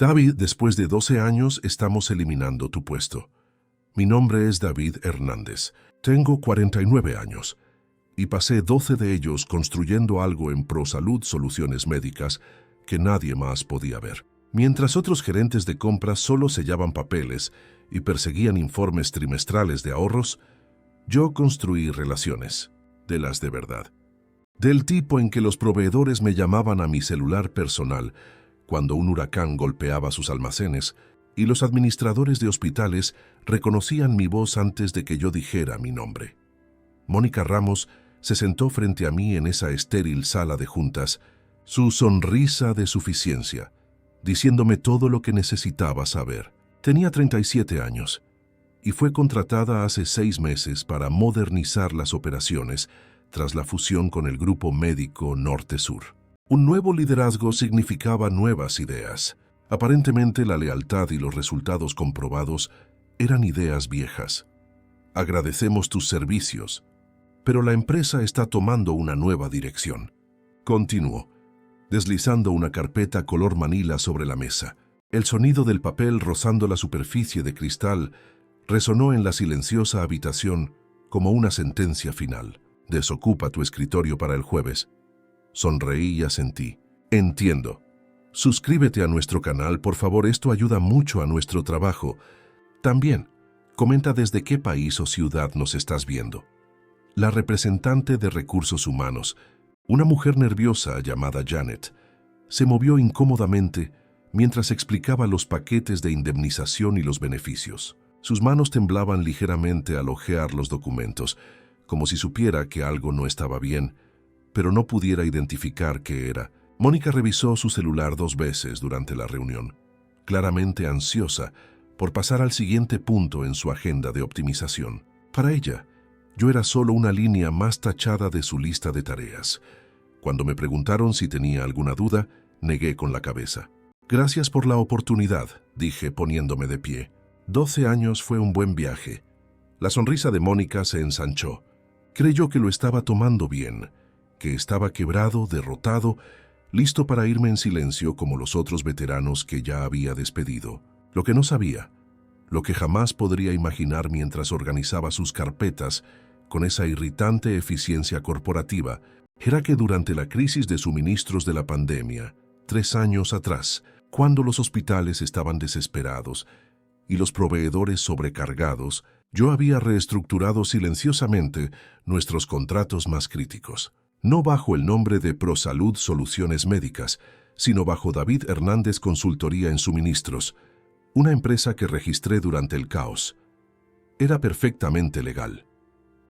David, después de 12 años estamos eliminando tu puesto. Mi nombre es David Hernández. Tengo 49 años y pasé 12 de ellos construyendo algo en ProSalud Soluciones Médicas que nadie más podía ver. Mientras otros gerentes de compras solo sellaban papeles y perseguían informes trimestrales de ahorros, yo construí relaciones, de las de verdad. Del tipo en que los proveedores me llamaban a mi celular personal cuando un huracán golpeaba sus almacenes y los administradores de hospitales reconocían mi voz antes de que yo dijera mi nombre. Mónica Ramos se sentó frente a mí en esa estéril sala de juntas, su sonrisa de suficiencia, diciéndome todo lo que necesitaba saber. Tenía 37 años y fue contratada hace 6 meses para modernizar las operaciones tras la fusión con el Grupo Médico Norte-Sur. Un nuevo liderazgo significaba nuevas ideas. Aparentemente la lealtad y los resultados comprobados eran ideas viejas. Agradecemos tus servicios, pero la empresa está tomando una nueva dirección. Continuó, deslizando una carpeta color manila sobre la mesa. El sonido del papel rozando la superficie de cristal resonó en la silenciosa habitación como una sentencia final. Desocupa tu escritorio para el jueves. Sonreí y asentí. Entiendo. Suscríbete a nuestro canal, por favor, esto ayuda mucho a nuestro trabajo. También, comenta desde qué país o ciudad nos estás viendo. La representante de Recursos Humanos, una mujer nerviosa llamada Janet, se movió incómodamente mientras explicaba los paquetes de indemnización y los beneficios. Sus manos temblaban ligeramente al hojear los documentos, como si supiera que algo no estaba bien, pero no pudiera identificar qué era. Mónica revisó su celular 2 veces durante la reunión, claramente ansiosa por pasar al siguiente punto en su agenda de optimización. Para ella, yo era solo una línea más tachada de su lista de tareas. Cuando me preguntaron si tenía alguna duda, negué con la cabeza. Gracias por la oportunidad, dije poniéndome de pie. 12 años fue un buen viaje. La sonrisa de Mónica se ensanchó. Creyó que lo estaba tomando bien, que estaba quebrado, derrotado, listo para irme en silencio como los otros veteranos que ya había despedido. Lo que no sabía, lo que jamás podría imaginar mientras organizaba sus carpetas con esa irritante eficiencia corporativa, era que durante la crisis de suministros de la pandemia, 3 años atrás, cuando los hospitales estaban desesperados y los proveedores sobrecargados, yo había reestructurado silenciosamente nuestros contratos más críticos. No bajo el nombre de ProSalud Soluciones Médicas, sino bajo David Hernández Consultoría en Suministros, una empresa que registré durante el caos. Era perfectamente legal.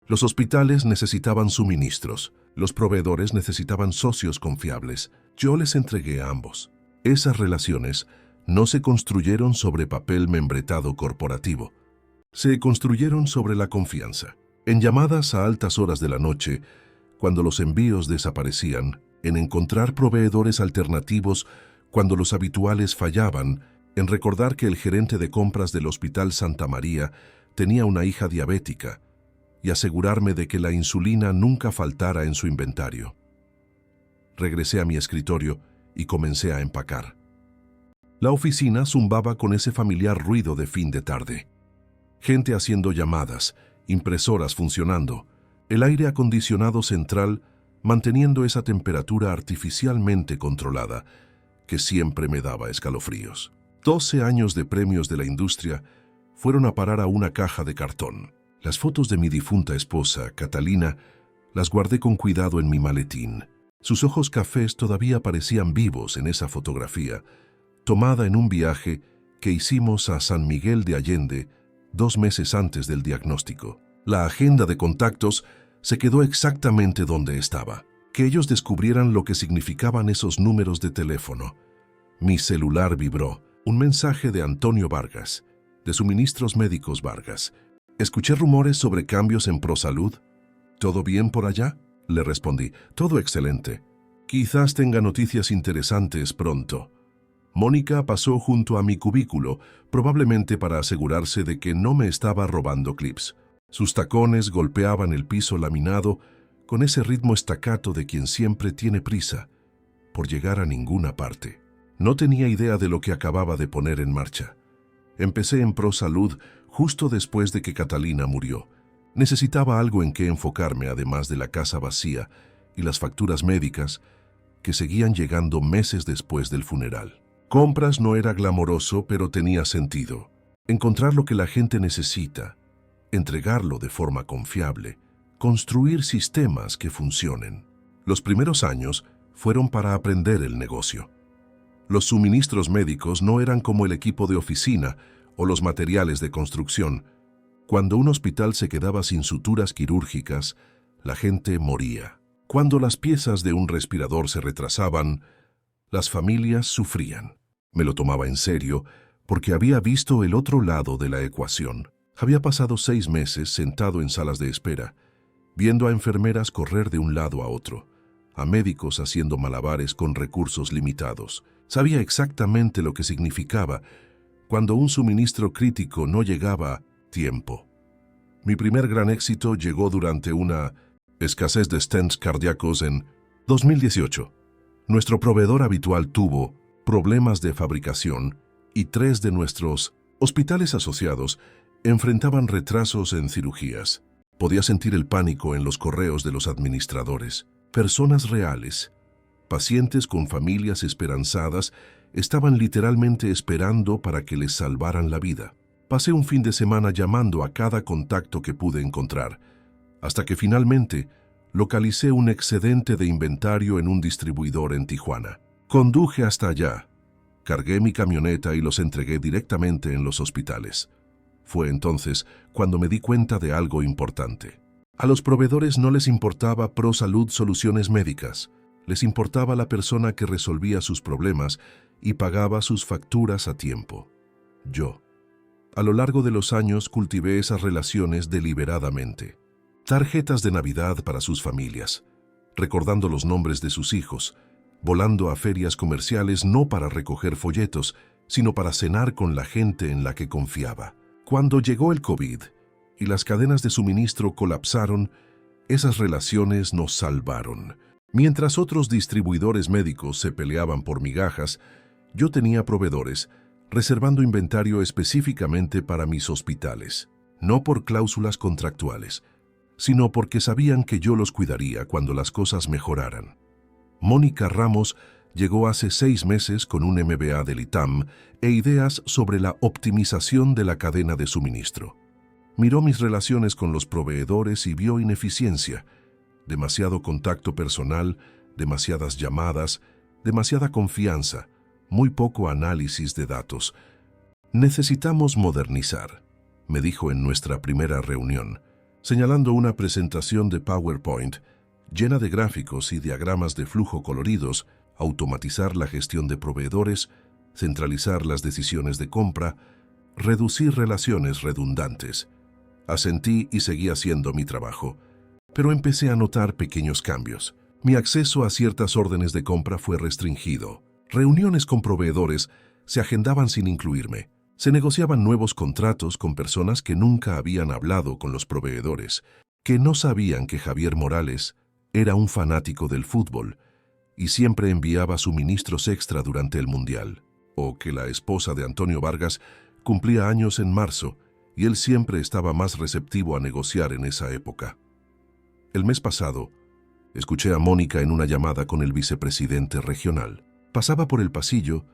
Los hospitales necesitaban suministros, los proveedores necesitaban socios confiables. Yo les entregué a ambos. Esas relaciones no se construyeron sobre papel membretado corporativo. Se construyeron sobre la confianza. En llamadas a altas horas de la noche, cuando los envíos desaparecían, en encontrar proveedores alternativos cuando los habituales fallaban, en recordar que el gerente de compras del Hospital Santa María tenía una hija diabética y asegurarme de que la insulina nunca faltara en su inventario. Regresé a mi escritorio y comencé a empacar. La oficina zumbaba con ese familiar ruido de fin de tarde. Gente haciendo llamadas, impresoras funcionando, el aire acondicionado central manteniendo esa temperatura artificialmente controlada que siempre me daba escalofríos. 12 años de premios de la industria fueron a parar a una caja de cartón. Las fotos de mi difunta esposa, Catalina, las guardé con cuidado en mi maletín. Sus ojos cafés todavía parecían vivos en esa fotografía, tomada en un viaje que hicimos a San Miguel de Allende 2 meses antes del diagnóstico. La agenda de contactos se quedó exactamente donde estaba. Que ellos descubrieran lo que significaban esos números de teléfono. Mi celular vibró. Un mensaje de Antonio Vargas, de Suministros Médicos Vargas. Escuché rumores sobre cambios en ProSalud. ¿Todo bien por allá? Le respondí. Todo excelente. Quizás tenga noticias interesantes pronto. Mónica pasó junto a mi cubículo, probablemente para asegurarse de que no me estaba robando clips. Sus tacones golpeaban el piso laminado con ese ritmo estacato de quien siempre tiene prisa por llegar a ninguna parte. No tenía idea de lo que acababa de poner en marcha. Empecé en ProSalud justo después de que Catalina murió. Necesitaba algo en que enfocarme, además de la casa vacía y las facturas médicas que seguían llegando meses después del funeral. Compras no era glamoroso, pero tenía sentido. Encontrar lo que la gente necesita, entregarlo de forma confiable, construir sistemas que funcionen. Los primeros años fueron para aprender el negocio. Los suministros médicos no eran como el equipo de oficina o los materiales de construcción. Cuando un hospital se quedaba sin suturas quirúrgicas, la gente moría. Cuando las piezas de un respirador se retrasaban, las familias sufrían. Me lo tomaba en serio porque había visto el otro lado de la ecuación. Había pasado 6 meses sentado en salas de espera, viendo a enfermeras correr de un lado a otro, a médicos haciendo malabares con recursos limitados. Sabía exactamente lo que significaba cuando un suministro crítico no llegaba a tiempo. Mi primer gran éxito llegó durante una escasez de stents cardíacos en 2018. Nuestro proveedor habitual tuvo problemas de fabricación y 3 de nuestros hospitales asociados enfrentaban retrasos en cirugías. Podía sentir el pánico en los correos de los administradores. Personas reales, pacientes con familias esperanzadas, estaban literalmente esperando para que les salvaran la vida. Pasé un fin de semana llamando a cada contacto que pude encontrar, hasta que finalmente localicé un excedente de inventario en un distribuidor en Tijuana. Conduje hasta allá, cargué mi camioneta y los entregué directamente en los hospitales. Fue entonces cuando me di cuenta de algo importante. A los proveedores no les importaba ProSalud Soluciones Médicas, les importaba la persona que resolvía sus problemas y pagaba sus facturas a tiempo. Yo, a lo largo de los años, cultivé esas relaciones deliberadamente. Tarjetas de Navidad para sus familias, recordando los nombres de sus hijos, volando a ferias comerciales no para recoger folletos, sino para cenar con la gente en la que confiaba. Cuando llegó el COVID y las cadenas de suministro colapsaron, esas relaciones nos salvaron. Mientras otros distribuidores médicos se peleaban por migajas, yo tenía proveedores reservando inventario específicamente para mis hospitales, no por cláusulas contractuales, sino porque sabían que yo los cuidaría cuando las cosas mejoraran. Mónica Ramos llegó hace 6 meses con un MBA del ITAM e ideas sobre la optimización de la cadena de suministro. Miró mis relaciones con los proveedores y vio ineficiencia, demasiado contacto personal, demasiadas llamadas, demasiada confianza, muy poco análisis de datos. Necesitamos modernizar, me dijo en nuestra primera reunión, señalando una presentación de PowerPoint llena de gráficos y diagramas de flujo coloridos, automatizar la gestión de proveedores, centralizar las decisiones de compra, reducir relaciones redundantes. Asentí y seguí haciendo mi trabajo, pero empecé a notar pequeños cambios. Mi acceso a ciertas órdenes de compra fue restringido. Reuniones con proveedores se agendaban sin incluirme. Se negociaban nuevos contratos con personas que nunca habían hablado con los proveedores, que no sabían que Javier Morales era un fanático del fútbol y siempre enviaba suministros extra durante el Mundial, o que la esposa de Antonio Vargas cumplía años en marzo y él siempre estaba más receptivo a negociar en esa época. El mes pasado, escuché a Mónica en una llamada con el vicepresidente regional. Pasaba por el pasillo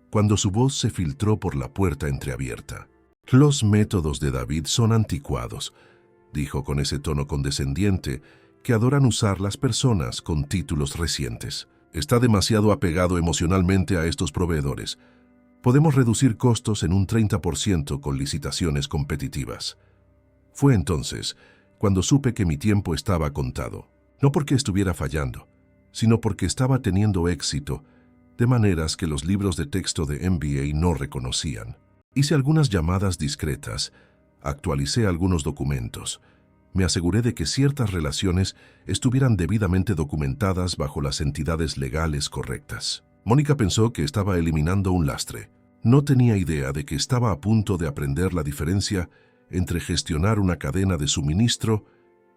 cuando su voz se filtró por la puerta entreabierta. «Los métodos de David son anticuados», dijo con ese tono condescendiente que adoran usar las personas con títulos recientes. «Está demasiado apegado emocionalmente a estos proveedores. Podemos reducir costos en un 30% con licitaciones competitivas». Fue entonces cuando supe que mi tiempo estaba contado, no porque estuviera fallando, sino porque estaba teniendo éxito de maneras que los libros de texto de MBA no reconocían. Hice algunas llamadas discretas, actualicé algunos documentos, me aseguré de que ciertas relaciones estuvieran debidamente documentadas bajo las entidades legales correctas. Mónica pensó que estaba eliminando un lastre. No tenía idea de que estaba a punto de aprender la diferencia entre gestionar una cadena de suministro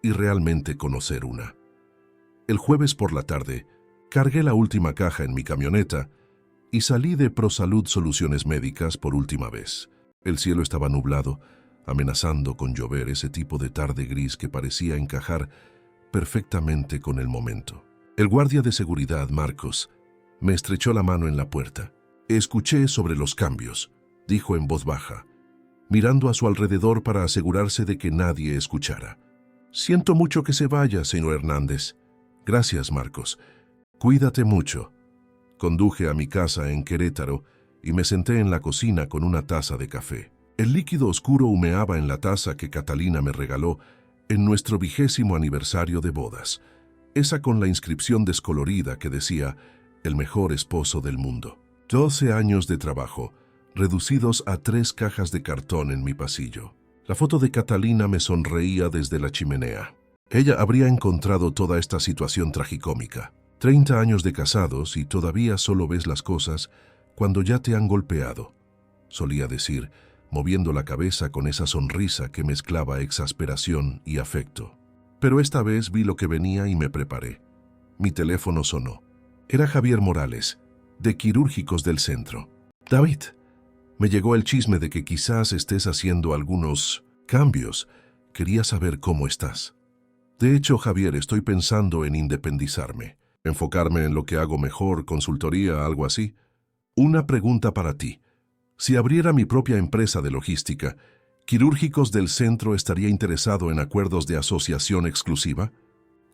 y realmente conocer una. El jueves por la tarde, cargué la última caja en mi camioneta y salí de ProSalud Soluciones Médicas por última vez. El cielo estaba nublado, amenazando con llover, ese tipo de tarde gris que parecía encajar perfectamente con el momento. El guardia de seguridad, Marcos, me estrechó la mano en la puerta. Escuché sobre los cambios, dijo en voz baja, mirando a su alrededor para asegurarse de que nadie escuchara. Siento mucho que se vaya, señor Hernández. Gracias, Marcos. Cuídate mucho. Conduje a mi casa en Querétaro y me senté en la cocina con una taza de café. El líquido oscuro humeaba en la taza que Catalina me regaló en nuestro 20º aniversario de bodas, esa con la inscripción descolorida que decía «El mejor esposo del mundo». 12 años de trabajo, reducidos a 3 cajas de cartón en mi pasillo. La foto de Catalina me sonreía desde la chimenea. Ella habría encontrado toda esta situación tragicómica. 30 años de casados y todavía solo ves las cosas cuando ya te han golpeado, solía decir, moviendo la cabeza con esa sonrisa que mezclaba exasperación y afecto. Pero esta vez vi lo que venía y me preparé. Mi teléfono sonó. Era Javier Morales, de Quirúrgicos del Centro. David, me llegó el chisme de que quizás estés haciendo algunos cambios. Quería saber cómo estás. De hecho, Javier, estoy pensando en independizarme, enfocarme en lo que hago mejor, consultoría, algo así. Una pregunta para ti. Si abriera mi propia empresa de logística, ¿Quirúrgicos del Centro estaría interesado en acuerdos de asociación exclusiva?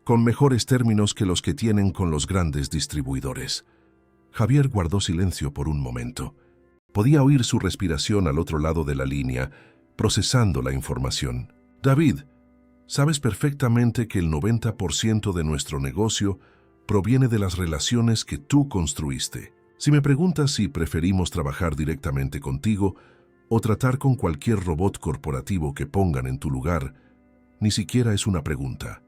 Con mejores términos que los que tienen con los grandes distribuidores. Javier guardó silencio por un momento. Podía oír su respiración al otro lado de la línea, procesando la información. David, sabes perfectamente que el 90% de nuestro negocio proviene de las relaciones que tú construiste. Si me preguntas si preferimos trabajar directamente contigo o tratar con cualquier robot corporativo que pongan en tu lugar, ni siquiera es una pregunta.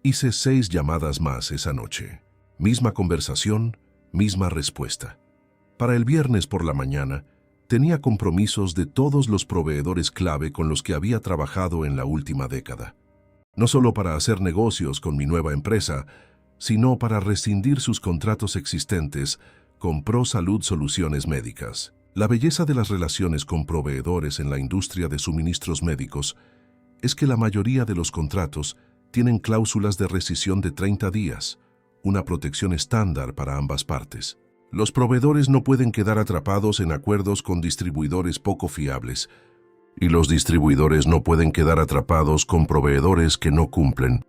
Hice 6 llamadas más esa noche. Misma conversación, misma respuesta. Para el viernes por la mañana, tenía compromisos de todos los proveedores clave con los que había trabajado en la última década. No solo para hacer negocios con mi nueva empresa, sino para rescindir sus contratos existentes con ProSalud Soluciones Médicas. La belleza de las relaciones con proveedores en la industria de suministros médicos es que la mayoría de los contratos tienen cláusulas de rescisión de 30 días, una protección estándar para ambas partes. Los proveedores no pueden quedar atrapados en acuerdos con distribuidores poco fiables, y los distribuidores no pueden quedar atrapados con proveedores que no cumplen.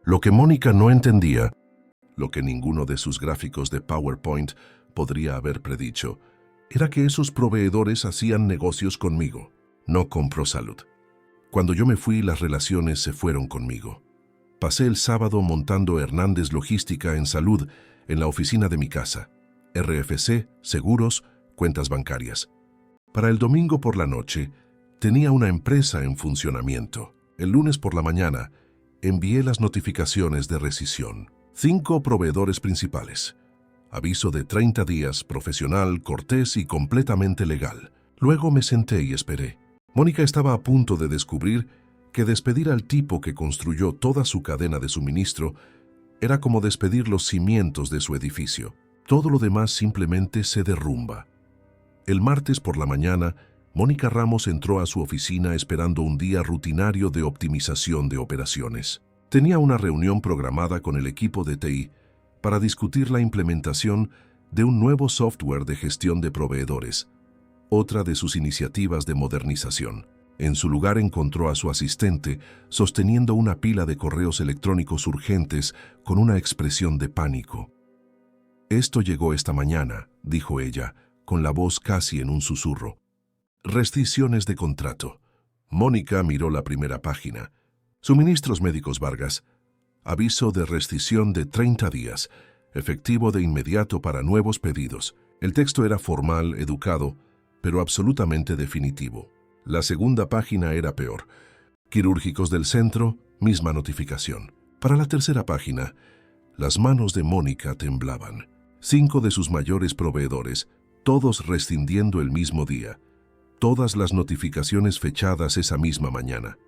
Lo que Mónica no entendía, lo que ninguno de sus gráficos de PowerPoint podría haber predicho, era que esos proveedores hacían negocios conmigo, no con ProSalud. Cuando yo me fui, las relaciones se fueron conmigo. Pasé el sábado montando Hernández Logística en Salud en la oficina de mi casa. RFC, seguros, cuentas bancarias. Para el domingo por la noche, tenía una empresa en funcionamiento. El lunes por la mañana, envié las notificaciones de rescisión. 5 proveedores principales. Aviso de 30 días, profesional, cortés y completamente legal. Luego me senté y esperé. Mónica estaba a punto de descubrir que despedir al tipo que construyó toda su cadena de suministro era como despedir los cimientos de su edificio. Todo lo demás simplemente se derrumba. El martes por la mañana, Mónica Ramos entró a su oficina esperando un día rutinario de optimización de operaciones. Tenía una reunión programada con el equipo de TI para discutir la implementación de un nuevo software de gestión de proveedores, otra de sus iniciativas de modernización. En su lugar encontró a su asistente sosteniendo una pila de correos electrónicos urgentes con una expresión de pánico. «Esto llegó esta mañana», dijo ella, con la voz casi en un susurro. «Rescisiones de contrato». Mónica miró la primera página. Suministros Médicos Vargas. Aviso de rescisión de 30 días, efectivo de inmediato para nuevos pedidos. El texto era formal, educado, pero absolutamente definitivo. La segunda página era peor. Quirúrgicos del Centro, misma notificación. Para la tercera página, las manos de Mónica temblaban. 5 de sus mayores proveedores, todos rescindiendo el mismo día. Todas las notificaciones fechadas esa misma mañana.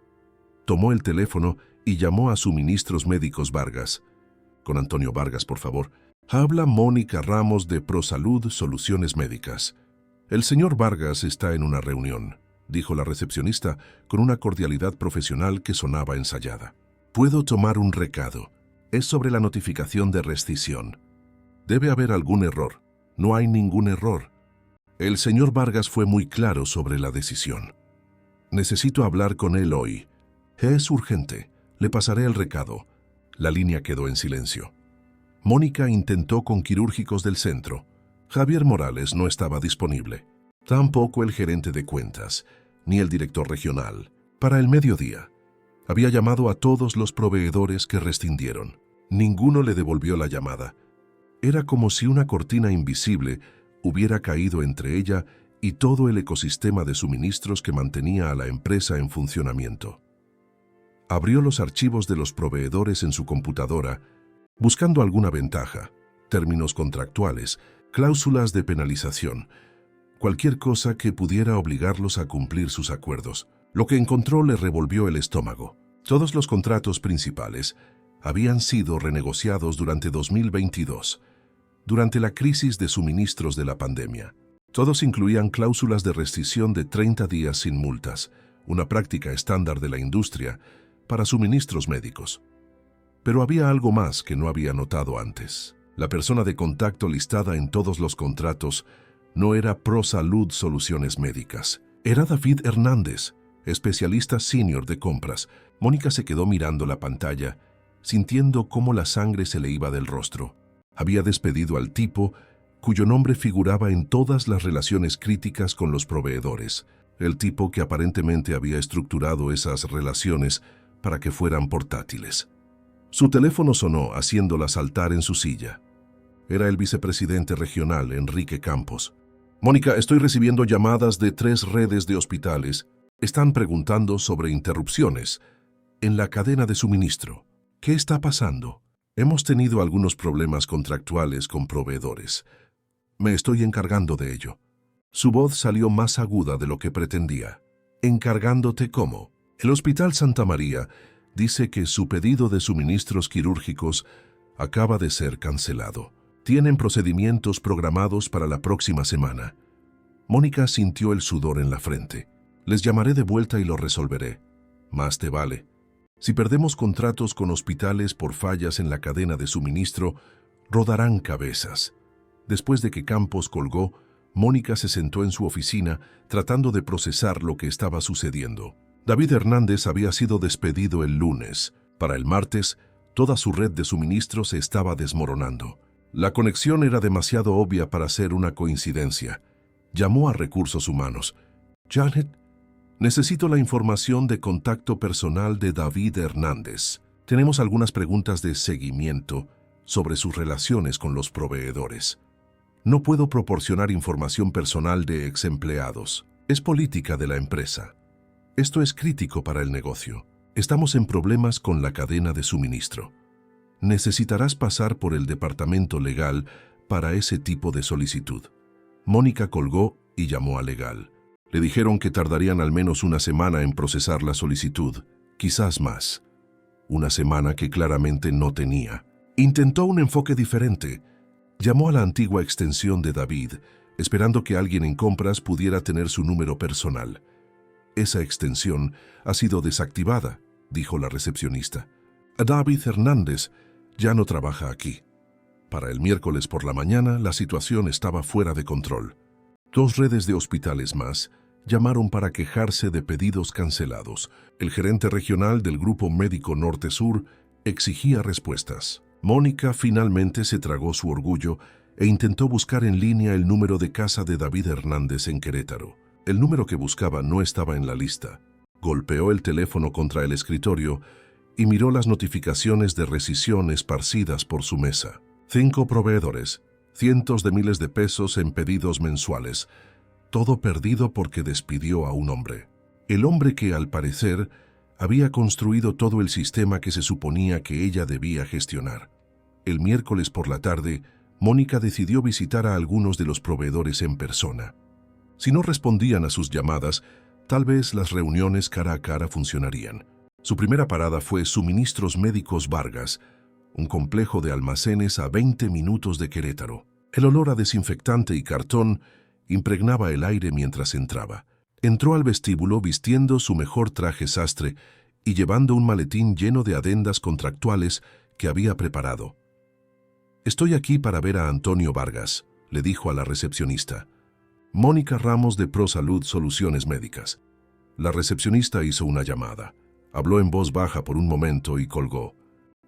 Tomó el teléfono y llamó a Suministros Médicos Vargas. «Con Antonio Vargas, por favor». Habla Mónica Ramos de ProSalud Soluciones Médicas. El señor Vargas está en una reunión, dijo la recepcionista con una cordialidad profesional que sonaba ensayada. Puedo tomar un recado. Es sobre la notificación de rescisión. Debe haber algún error. No hay ningún error. El señor Vargas fue muy claro sobre la decisión. Necesito hablar con él hoy. Es urgente. Le pasaré el recado. La línea quedó en silencio. Mónica intentó con quirúrgicos del centro. Javier Morales no estaba disponible. Tampoco el gerente de cuentas, ni el director regional. Para el mediodía, había llamado a todos los proveedores que rescindieron. Ninguno le devolvió la llamada. Era como si una cortina invisible hubiera caído entre ella y todo el ecosistema de suministros que mantenía a la empresa en funcionamiento. Abrió los archivos de los proveedores en su computadora, buscando alguna ventaja, términos contractuales, cláusulas de penalización, cualquier cosa que pudiera obligarlos a cumplir sus acuerdos. Lo que encontró le revolvió el estómago. Todos los contratos principales habían sido renegociados durante 2022, durante la crisis de suministros de la pandemia. Todos incluían cláusulas de rescisión de 30 días sin multas, una práctica estándar de la industria para suministros médicos. Pero había algo más que no había notado antes. La persona de contacto listada en todos los contratos no era ProSalud Soluciones Médicas. Era David Hernández, especialista senior de compras. Mónica se quedó mirando la pantalla, sintiendo cómo la sangre se le iba del rostro. Había despedido al tipo cuyo nombre figuraba en todas las relaciones críticas con los proveedores. El tipo que aparentemente había estructurado esas relaciones para que fueran portátiles. Su teléfono sonó, haciéndola saltar en su silla. Era el vicepresidente regional, Enrique Campos. Mónica, estoy recibiendo llamadas de 3 redes de hospitales. Están preguntando sobre interrupciones en la cadena de suministro. ¿Qué está pasando? Hemos tenido algunos problemas contractuales con proveedores. Me estoy encargando de ello. Su voz salió más aguda de lo que pretendía. ¿Encargándote cómo? El Hospital Santa María dice que su pedido de suministros quirúrgicos acaba de ser cancelado. Tienen procedimientos programados para la próxima semana. Mónica sintió el sudor en la frente. Les llamaré de vuelta y lo resolveré. Más te vale. Si perdemos contratos con hospitales por fallas en la cadena de suministro, rodarán cabezas. Después de que Campos colgó, Mónica se sentó en su oficina tratando de procesar lo que estaba sucediendo. David Hernández había sido despedido el lunes. Para el martes, toda su red de suministro se estaba desmoronando. La conexión era demasiado obvia para ser una coincidencia. Llamó a Recursos Humanos. Janet, necesito la información de contacto personal de David Hernández. Tenemos algunas preguntas de seguimiento sobre sus relaciones con los proveedores. No puedo proporcionar información personal de ex empleados. Es política de la empresa. Esto es crítico para el negocio. Estamos en problemas con la cadena de suministro. Necesitarás pasar por el departamento legal para ese tipo de solicitud. Mónica colgó y llamó a legal. Le dijeron que tardarían al menos una semana en procesar la solicitud, quizás más. Una semana que claramente no tenía. Intentó un enfoque diferente. Llamó a la antigua extensión de David, esperando que alguien en compras pudiera tener su número personal. Esa extensión ha sido desactivada, dijo la recepcionista. David Hernández ya no trabaja aquí. Para el miércoles por la mañana, la situación estaba fuera de control. 2 redes de hospitales más llamaron para quejarse de pedidos cancelados. El gerente regional del Grupo Médico Norte-Sur exigía respuestas. Mónica finalmente se tragó su orgullo e intentó buscar en línea el número de casa de David Hernández en Querétaro. El número que buscaba no estaba en la lista. Golpeó el teléfono contra el escritorio y miró las notificaciones de rescisión esparcidas por su mesa. 5 proveedores, cientos de miles de pesos en pedidos mensuales. Todo perdido porque despidió a un hombre. El hombre que, al parecer, había construido todo el sistema que se suponía que ella debía gestionar. El miércoles por la tarde, Mónica decidió visitar a algunos de los proveedores en persona. Si no respondían a sus llamadas, tal vez las reuniones cara a cara funcionarían. Su primera parada fue Suministros Médicos Vargas, un complejo de almacenes a 20 minutos de Querétaro. El olor a desinfectante y cartón impregnaba el aire mientras entraba. Entró al vestíbulo vistiendo su mejor traje sastre y llevando un maletín lleno de adendas contractuales que había preparado. «Estoy aquí para ver a Antonio Vargas», le dijo a la recepcionista. «Mónica Ramos de ProSalud Soluciones Médicas». La recepcionista hizo una llamada. Habló en voz baja por un momento y colgó.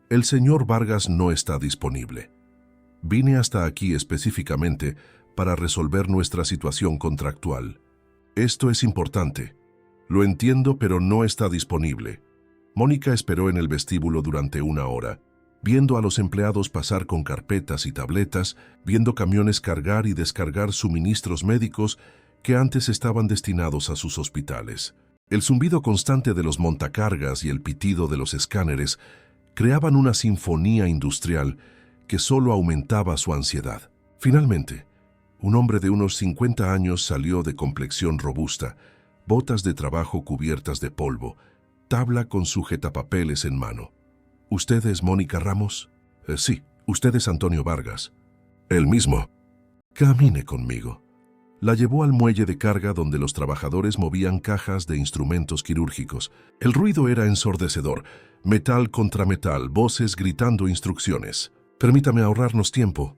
«El señor Vargas no está disponible. Vine hasta aquí específicamente para resolver nuestra situación contractual. Esto es importante. Lo entiendo, pero no está disponible». Mónica esperó en el vestíbulo durante 1 hora, viendo a los empleados pasar con carpetas y tabletas, viendo camiones cargar y descargar suministros médicos que antes estaban destinados a sus hospitales. El zumbido constante de los montacargas y el pitido de los escáneres creaban una sinfonía industrial que solo aumentaba su ansiedad. Finalmente, un hombre de unos 50 años salió de complexión robusta, botas de trabajo cubiertas de polvo, tabla con sujetapapeles en mano. «¿Usted es Mónica Ramos?» Sí. «¿Usted es Antonio Vargas?» «El mismo». «Camine conmigo». La llevó al muelle de carga donde los trabajadores movían cajas de instrumentos quirúrgicos. El ruido era ensordecedor, metal contra metal, voces gritando instrucciones. «Permítame ahorrarnos tiempo»,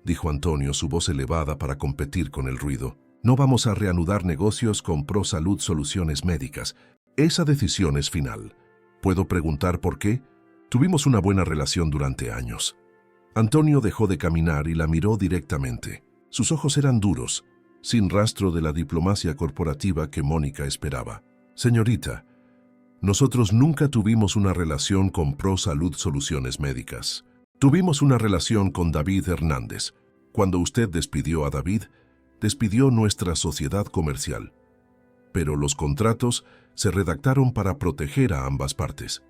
dijo Antonio, su voz elevada para competir con el ruido. «No vamos a reanudar negocios con ProSalud Soluciones Médicas. Esa decisión es final. ¿Puedo preguntar por qué? Tuvimos una buena relación durante años». Antonio dejó de caminar y la miró directamente. Sus ojos eran duros, sin rastro de la diplomacia corporativa que Mónica esperaba. «Señorita, nosotros nunca tuvimos una relación con ProSalud Soluciones Médicas. Tuvimos una relación con David Hernández. Cuando usted despidió a David, despidió nuestra sociedad comercial. Pero los contratos se redactaron para proteger a ambas partes.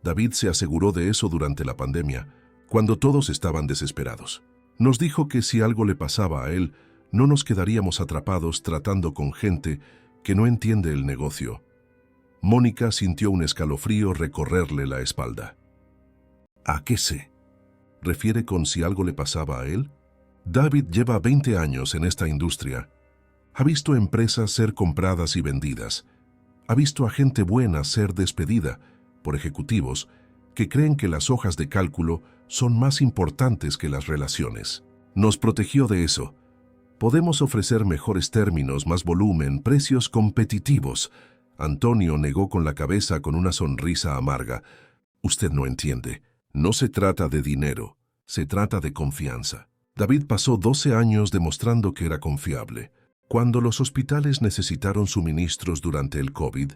David se aseguró de eso durante la pandemia, cuando todos estaban desesperados. Nos dijo que si algo le pasaba a él, no nos quedaríamos atrapados tratando con gente que no entiende el negocio». Mónica sintió un escalofrío recorrerle la espalda. «¿A qué se refiere con si algo le pasaba a él?» David lleva 20 años en esta industria. Ha visto empresas ser compradas y vendidas. Ha visto a gente buena ser despedida por ejecutivos que creen que las hojas de cálculo son más importantes que las relaciones. Nos protegió de eso. Podemos ofrecer mejores términos, más volumen, precios competitivos. Antonio negó con la cabeza con una sonrisa amarga. «Usted no entiende. No se trata de dinero. Se trata de confianza». David pasó 12 años demostrando que era confiable. Cuando los hospitales necesitaron suministros durante el COVID,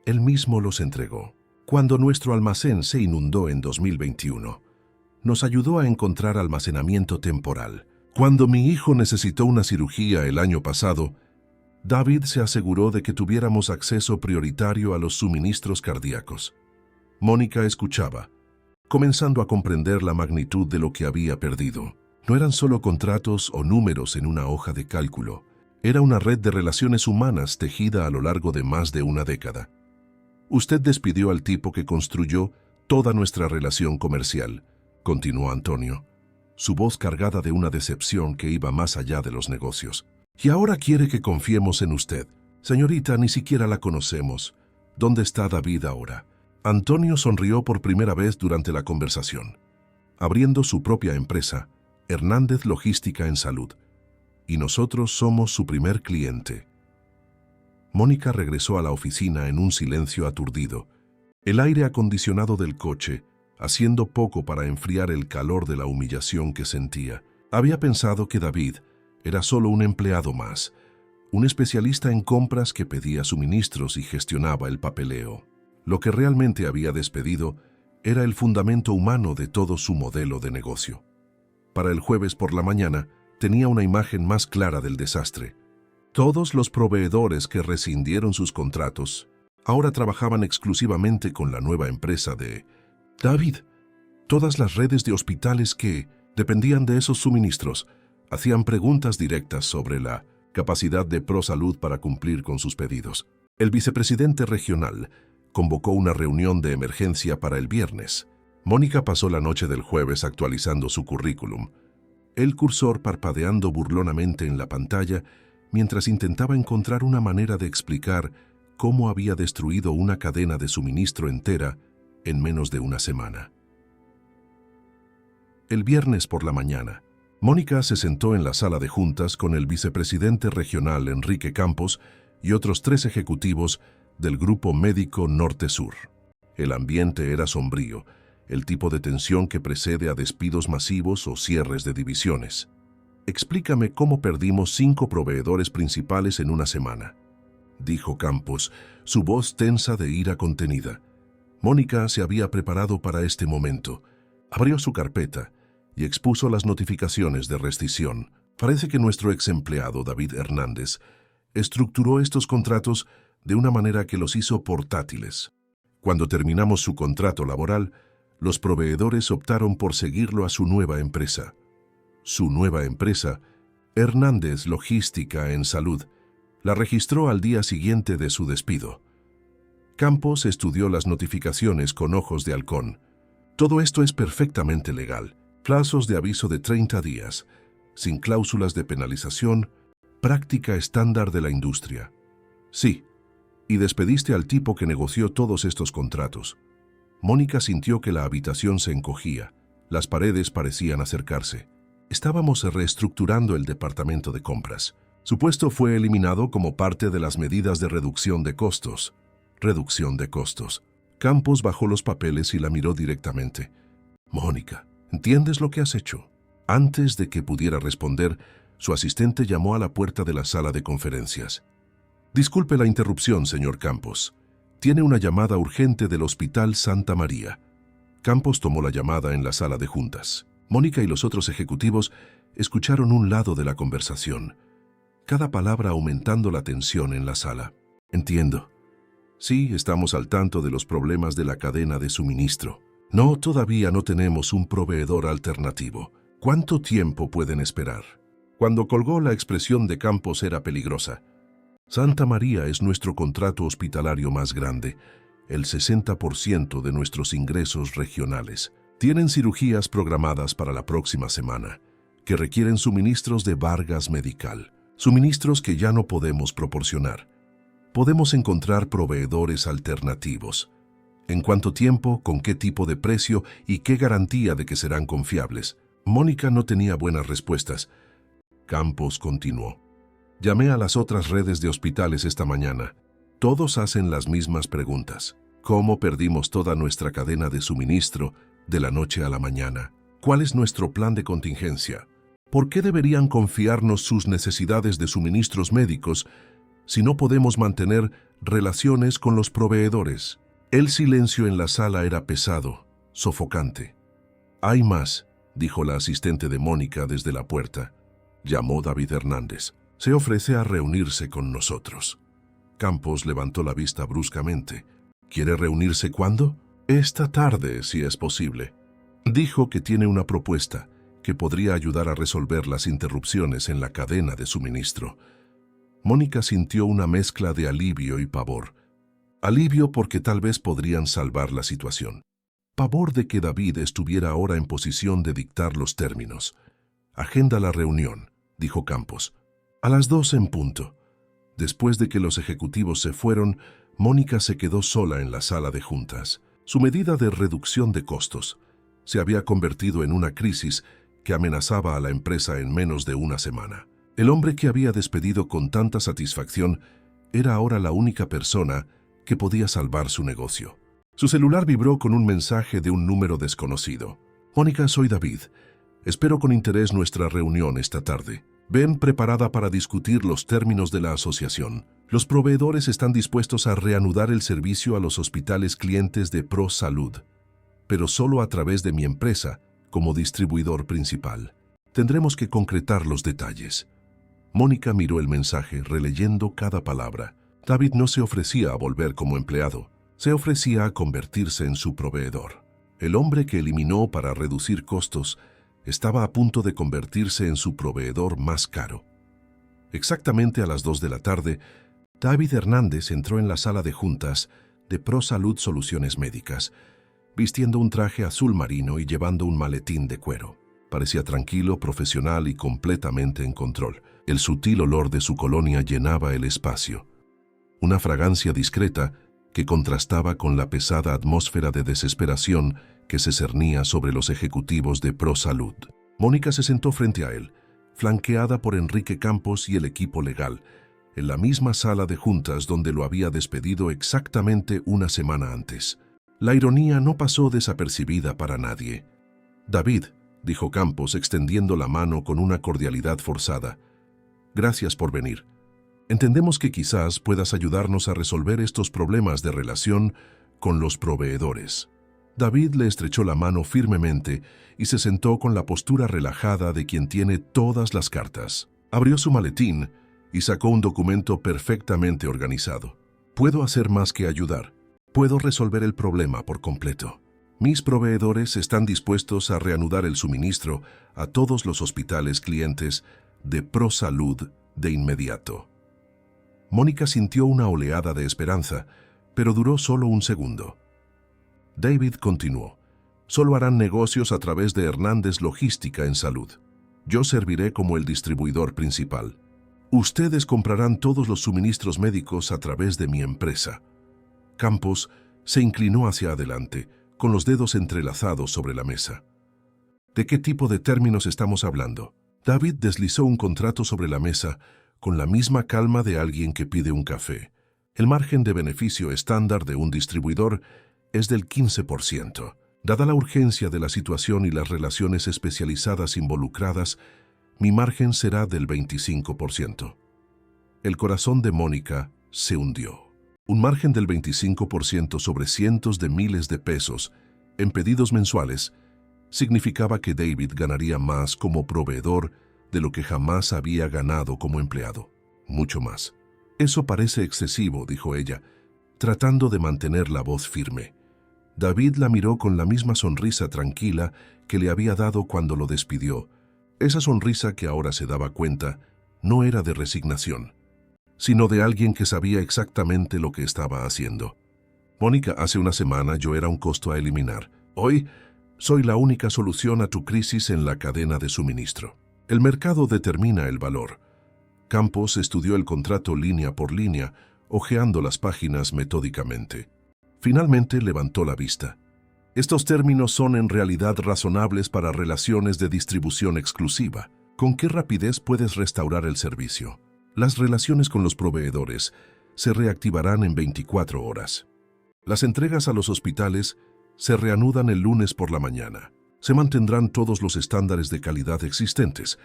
él mismo los entregó. Cuando nuestro almacén se inundó en 2021, nos ayudó a encontrar almacenamiento temporal. Cuando mi hijo necesitó una cirugía el año pasado, David se aseguró de que tuviéramos acceso prioritario a los suministros cardíacos. Mónica escuchaba, comenzando a comprender la magnitud de lo que había perdido. No eran solo contratos o números en una hoja de cálculo. Era una red de relaciones humanas tejida a lo largo de más de una década. «Usted despidió al tipo que construyó toda nuestra relación comercial», continuó Antonio, su voz cargada de una decepción que iba más allá de los negocios. «Y ahora quiere que confiemos en usted. Señorita, ni siquiera la conocemos. ¿Dónde está David ahora?» Antonio sonrió por primera vez durante la conversación. Abriendo su propia empresa, Hernández Logística en Salud, y nosotros somos su primer cliente. Mónica regresó a la oficina en un silencio aturdido. El aire acondicionado del coche, haciendo poco para enfriar el calor de la humillación que sentía. Había pensado que David era solo un empleado más, un especialista en compras que pedía suministros y gestionaba el papeleo. Lo que realmente había despedido era el fundamento humano de todo su modelo de negocio. Para el jueves por la mañana, tenía una imagen más clara del desastre. Todos los proveedores que rescindieron sus contratos ahora trabajaban exclusivamente con la nueva empresa de David. Todas las redes de hospitales que dependían de esos suministros hacían preguntas directas sobre la capacidad de ProSalud para cumplir con sus pedidos. El vicepresidente regional convocó una reunión de emergencia para el viernes. Mónica pasó la noche del jueves actualizando su currículum, el cursor parpadeando burlonamente en la pantalla mientras intentaba encontrar una manera de explicar cómo había destruido una cadena de suministro entera en menos de una semana. El viernes por la mañana, Mónica se sentó en la sala de juntas con el vicepresidente regional Enrique Campos y otros 3 ejecutivos del Grupo Médico Norte-Sur. El ambiente era sombrío, el tipo de tensión que precede a despidos masivos o cierres de divisiones. «Explícame cómo perdimos 5 proveedores principales en una semana», dijo Campos, su voz tensa de ira contenida. Mónica se había preparado para este momento. Abrió su carpeta y expuso las notificaciones de rescisión. Parece que nuestro ex empleado, David Hernández, estructuró estos contratos de una manera que los hizo portátiles. Cuando terminamos su contrato laboral, los proveedores optaron por seguirlo a su nueva empresa. Su nueva empresa, Hernández Logística en Salud, la registró al día siguiente de su despido. Campos estudió las notificaciones con ojos de halcón. Todo esto es perfectamente legal. Plazos de aviso de 30 días, sin cláusulas de penalización, práctica estándar de la industria. Sí, y despediste al tipo que negoció todos estos contratos. Mónica sintió que la habitación se encogía, las paredes parecían acercarse. Estábamos reestructurando el departamento de compras. Su puesto fue eliminado como parte de las medidas de reducción de costos. Reducción de costos. Campos bajó los papeles y la miró directamente. «Mónica, ¿entiendes lo que has hecho?» Antes de que pudiera responder, su asistente llamó a la puerta de la sala de conferencias. «Disculpe la interrupción, señor Campos. Tiene una llamada urgente del Hospital Santa María». Campos tomó la llamada en la sala de juntas. Mónica y los otros ejecutivos escucharon un lado de la conversación, cada palabra aumentando la tensión en la sala. «Entiendo. Sí, estamos al tanto de los problemas de la cadena de suministro. No, todavía no tenemos un proveedor alternativo. ¿Cuánto tiempo pueden esperar?» Cuando colgó, la expresión de Campos era peligrosa. «Santa María es nuestro contrato hospitalario más grande, el 60% de nuestros ingresos regionales. Tienen cirugías programadas para la próxima semana, que requieren suministros de Vargas Medical, suministros que ya no podemos proporcionar. Podemos encontrar proveedores alternativos. ¿En cuánto tiempo, con qué tipo de precio y qué garantía de que serán confiables?» Mónica no tenía buenas respuestas. Campos continuó. «Llamé a las otras redes de hospitales esta mañana. Todos hacen las mismas preguntas. ¿Cómo perdimos toda nuestra cadena de suministro de la noche a la mañana? ¿Cuál es nuestro plan de contingencia? ¿Por qué deberían confiarnos sus necesidades de suministros médicos si no podemos mantener relaciones con los proveedores?» El silencio en la sala era pesado, sofocante. «Hay más», dijo la asistente de Mónica desde la puerta. Llamó David Hernández. «Se ofrece a reunirse con nosotros». Campos levantó la vista bruscamente. «¿Quiere reunirse cuándo?» «Esta tarde, si es posible». Dijo que tiene una propuesta que podría ayudar a resolver las interrupciones en la cadena de suministro. Mónica sintió una mezcla de alivio y pavor. Alivio porque tal vez podrían salvar la situación. Pavor de que David estuviera ahora en posición de dictar los términos. «Agenda la reunión», dijo Campos. «A las 2 en punto». Después de que los ejecutivos se fueron, Mónica se quedó sola en la sala de juntas. Su medida de reducción de costos se había convertido en una crisis que amenazaba a la empresa en menos de una semana. El hombre que había despedido con tanta satisfacción era ahora la única persona que podía salvar su negocio. Su celular vibró con un mensaje de un número desconocido. «Mónica, soy David. Espero con interés nuestra reunión esta tarde. Ven preparada para discutir los términos de la asociación. Los proveedores están dispuestos a reanudar el servicio a los hospitales clientes de Pro Salud, pero solo a través de mi empresa como distribuidor principal. Tendremos que concretar los detalles». Mónica miró el mensaje, releyendo cada palabra. David no se ofrecía a volver como empleado, se ofrecía a convertirse en su proveedor. El hombre que eliminó para reducir costos estaba a punto de convertirse en su proveedor más caro. Exactamente a las 2 de la tarde, David Hernández entró en la sala de juntas de Pro Salud Soluciones Médicas. vistiendo un traje azul marino y llevando un maletín de cuero. Parecía tranquilo, profesional y completamente en control. El sutil olor de su colonia llenaba el espacio. Una fragancia discreta que contrastaba con la pesada atmósfera de desesperación que se cernía sobre los ejecutivos de ProSalud. Mónica se sentó frente a él, flanqueada por Enrique Campos y el equipo legal, en la misma sala de juntas donde lo había despedido exactamente una semana antes. La ironía no pasó desapercibida para nadie. «David», dijo Campos, extendiendo la mano con una cordialidad forzada, «gracias por venir. Entendemos que quizás puedas ayudarnos a resolver estos problemas de relación con los proveedores». David le estrechó la mano firmemente y se sentó con la postura relajada de quien tiene todas las cartas. Abrió su maletín y sacó un documento perfectamente organizado. «Puedo hacer más que ayudar. Puedo resolver el problema por completo. Mis proveedores están dispuestos a reanudar el suministro a todos los hospitales clientes de ProSalud de inmediato». Mónica sintió una oleada de esperanza, pero duró solo un segundo. David continuó. «Solo harán negocios a través de Hernández Logística en Salud. Yo serviré como el distribuidor principal. Ustedes comprarán todos los suministros médicos a través de mi empresa». Campos se inclinó hacia adelante, con los dedos entrelazados sobre la mesa. «¿De qué tipo de términos estamos hablando?» David deslizó un contrato sobre la mesa con la misma calma de alguien que pide un café. El margen de beneficio estándar de un distribuidor es del 15%. Dada la urgencia de la situación y las relaciones especializadas involucradas, mi margen será del 25%. El corazón de Mónica se hundió. Un margen del 25% sobre cientos de miles de pesos en pedidos mensuales significaba que David ganaría más como proveedor de lo que jamás había ganado como empleado. Mucho más. «Eso parece excesivo», dijo ella, tratando de mantener la voz firme. David la miró con la misma sonrisa tranquila que le había dado cuando lo despidió. Esa sonrisa que ahora se daba cuenta no era de resignación, sino de alguien que sabía exactamente lo que estaba haciendo. «Mónica, hace una semana yo era un costo a eliminar. Hoy soy la única solución a tu crisis en la cadena de suministro. El mercado determina el valor». Campos estudió el contrato línea por línea, hojeando las páginas metódicamente. Finalmente levantó la vista. «Estos términos son en realidad razonables para relaciones de distribución exclusiva. ¿Con qué rapidez puedes restaurar el servicio? Las relaciones con los proveedores se reactivarán en 24 horas. Las entregas a los hospitales se reanudan el lunes por la mañana. Se mantendrán todos los estándares de calidad existentes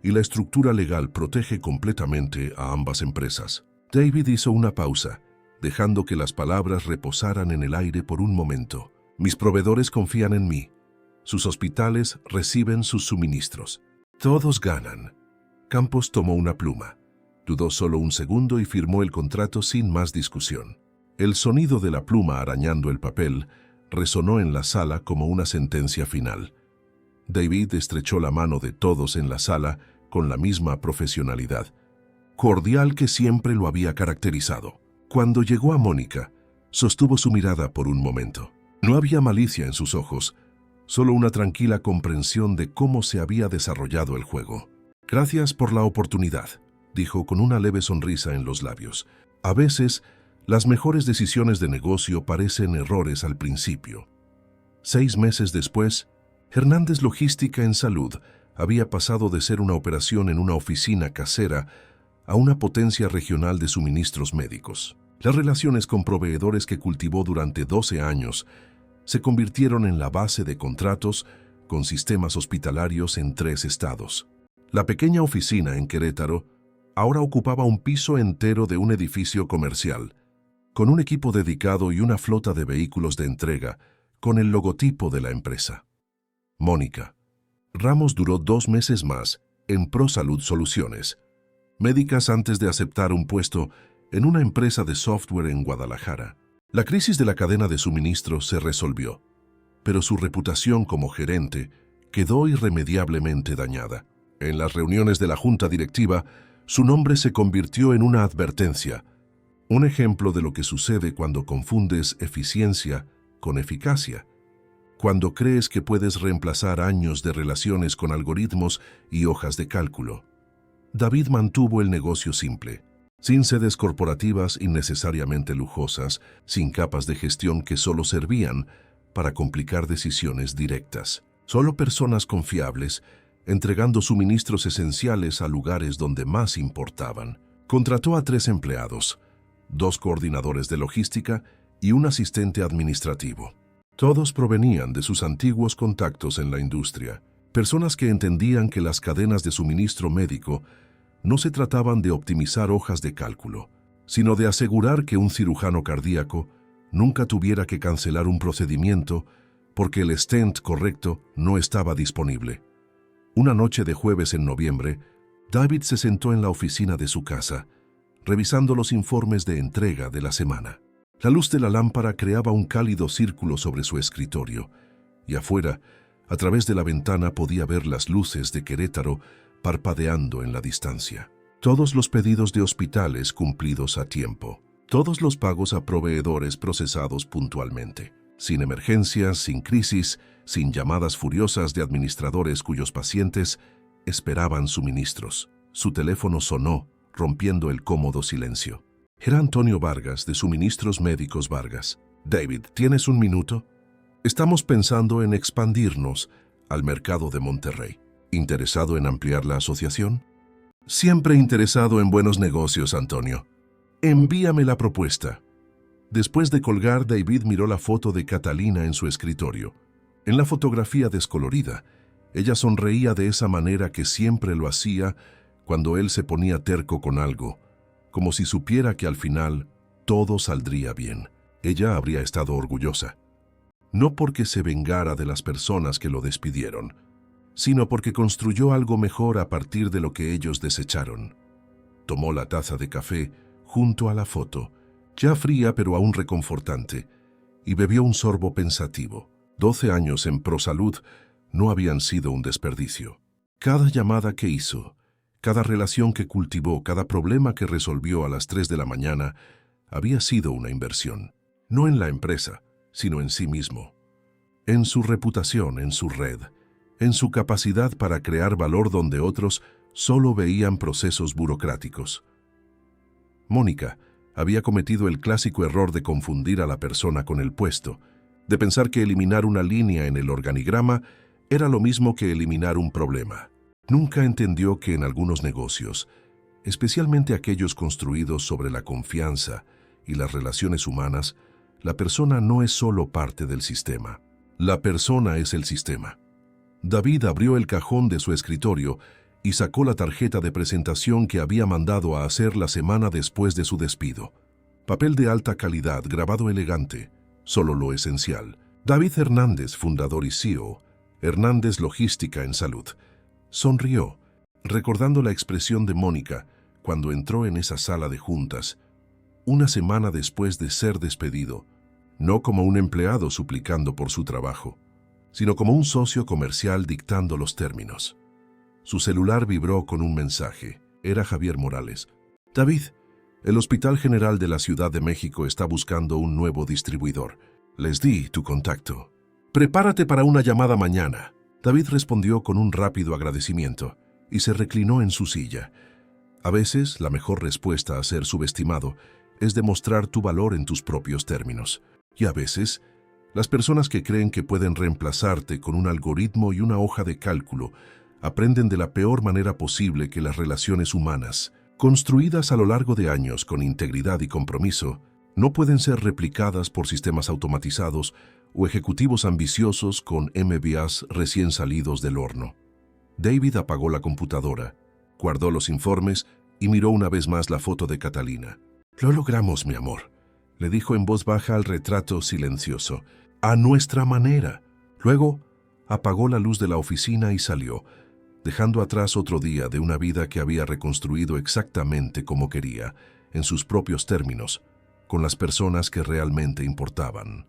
y la estructura legal protege completamente a ambas empresas». David hizo una pausa, dejando que las palabras reposaran en el aire por un momento. «Mis proveedores confían en mí. Sus hospitales reciben sus suministros. Todos ganan». Campos tomó una pluma. Dudó solo un segundo y firmó el contrato sin más discusión. El sonido de la pluma arañando el papel resonó en la sala como una sentencia final. David estrechó la mano de todos en la sala con la misma profesionalidad, cordial que siempre lo había caracterizado. Cuando llegó a Mónica, sostuvo su mirada por un momento. No había malicia en sus ojos, solo una tranquila comprensión de cómo se había desarrollado el juego. «Gracias por la oportunidad», dijo con una leve sonrisa en los labios. «A veces, las mejores decisiones de negocio parecen errores al principio». 6 meses después, Hernández Logística en Salud había pasado de ser una operación en una oficina casera a una potencia regional de suministros médicos. Las relaciones con proveedores que cultivó durante 12 años se convirtieron en la base de contratos con sistemas hospitalarios en 3 estados. La pequeña oficina en Querétaro ahora ocupaba un piso entero de un edificio comercial, con un equipo dedicado y una flota de vehículos de entrega, con el logotipo de la empresa. Mónica Ramos duró 2 meses más en ProSalud Soluciones, médicas antes de aceptar un puesto en una empresa de software en Guadalajara. La crisis de la cadena de suministro se resolvió, pero su reputación como gerente quedó irremediablemente dañada. En las reuniones de la junta directiva, su nombre se convirtió en una advertencia, un ejemplo de lo que sucede cuando confundes eficiencia con eficacia. cuando crees que puedes reemplazar años de relaciones con algoritmos y hojas de cálculo. David mantuvo el negocio simple, sin sedes corporativas innecesariamente lujosas, sin capas de gestión que solo servían para complicar decisiones directas. Solo personas confiables, entregando suministros esenciales a lugares donde más importaban. Contrató a 3 empleados, 2 coordinadores de logística y un asistente administrativo. Todos provenían de sus antiguos contactos en la industria, personas que entendían que las cadenas de suministro médico no se trataban de optimizar hojas de cálculo, sino de asegurar que un cirujano cardíaco nunca tuviera que cancelar un procedimiento porque el stent correcto no estaba disponible. Una noche de jueves en noviembre, David se sentó en la oficina de su casa, revisando los informes de entrega de la semana. La luz de la lámpara creaba un cálido círculo sobre su escritorio, y afuera, a través de la ventana, podía ver las luces de Querétaro parpadeando en la distancia. Todos los pedidos de hospitales cumplidos a tiempo. Todos los pagos a proveedores procesados puntualmente. Sin emergencias, sin crisis, sin llamadas furiosas de administradores cuyos pacientes esperaban suministros. Su teléfono sonó, rompiendo el cómodo silencio. Era Antonio Vargas, de Suministros Médicos Vargas. David, ¿tienes un minuto? Estamos pensando en expandirnos al mercado de Monterrey. ¿Interesado en ampliar la asociación? Siempre interesado en buenos negocios, Antonio. Envíame la propuesta. Después de colgar, David miró la foto de Catalina en su escritorio. En la fotografía descolorida, ella sonreía de esa manera que siempre lo hacía cuando él se ponía terco con algo, como si supiera que al final todo saldría bien. Ella habría estado orgullosa. No porque se vengara de las personas que lo despidieron, sino porque construyó algo mejor a partir de lo que ellos desecharon. Tomó la taza de café junto a la foto, ya fría pero aún reconfortante, y bebió un sorbo pensativo. 12 años en ProSalud no habían sido un desperdicio. Cada llamada que hizo, cada relación que cultivó, cada problema que resolvió a las 3 de la mañana, había sido una inversión. No en la empresa, sino en sí mismo. En su reputación, en su red, en su capacidad para crear valor donde otros solo veían procesos burocráticos. Mónica había cometido el clásico error de confundir a la persona con el puesto, de pensar que eliminar una línea en el organigrama era lo mismo que eliminar un problema. Nunca entendió que en algunos negocios, especialmente aquellos construidos sobre la confianza y las relaciones humanas, la persona no es solo parte del sistema. La persona es el sistema. David abrió el cajón de su escritorio y sacó la tarjeta de presentación que había mandado a hacer la semana después de su despido. Papel de alta calidad, grabado elegante, solo lo esencial. David Hernández, fundador y CEO, Hernández Logística en Salud. Sonrió, recordando la expresión de Mónica cuando entró en esa sala de juntas, una semana después de ser despedido, no como un empleado suplicando por su trabajo, sino como un socio comercial dictando los términos. Su celular vibró con un mensaje. Era Javier Morales. David, el Hospital General de la Ciudad de México está buscando un nuevo distribuidor. Les di tu contacto. Prepárate para una llamada mañana. David respondió con un rápido agradecimiento y se reclinó en su silla. A veces, la mejor respuesta a ser subestimado es demostrar tu valor en tus propios términos. Y a veces, las personas que creen que pueden reemplazarte con un algoritmo y una hoja de cálculo aprenden de la peor manera posible que las relaciones humanas, construidas a lo largo de años con integridad y compromiso, no pueden ser replicadas por sistemas automatizados o ejecutivos ambiciosos con MBAs recién salidos del horno. David apagó la computadora, guardó los informes y miró una vez más la foto de Catalina. «Lo logramos, mi amor», le dijo en voz baja al retrato silencioso. «A nuestra manera». Luego apagó la luz de la oficina y salió, dejando atrás otro día de una vida que había reconstruido exactamente como quería, en sus propios términos, con las personas que realmente importaban.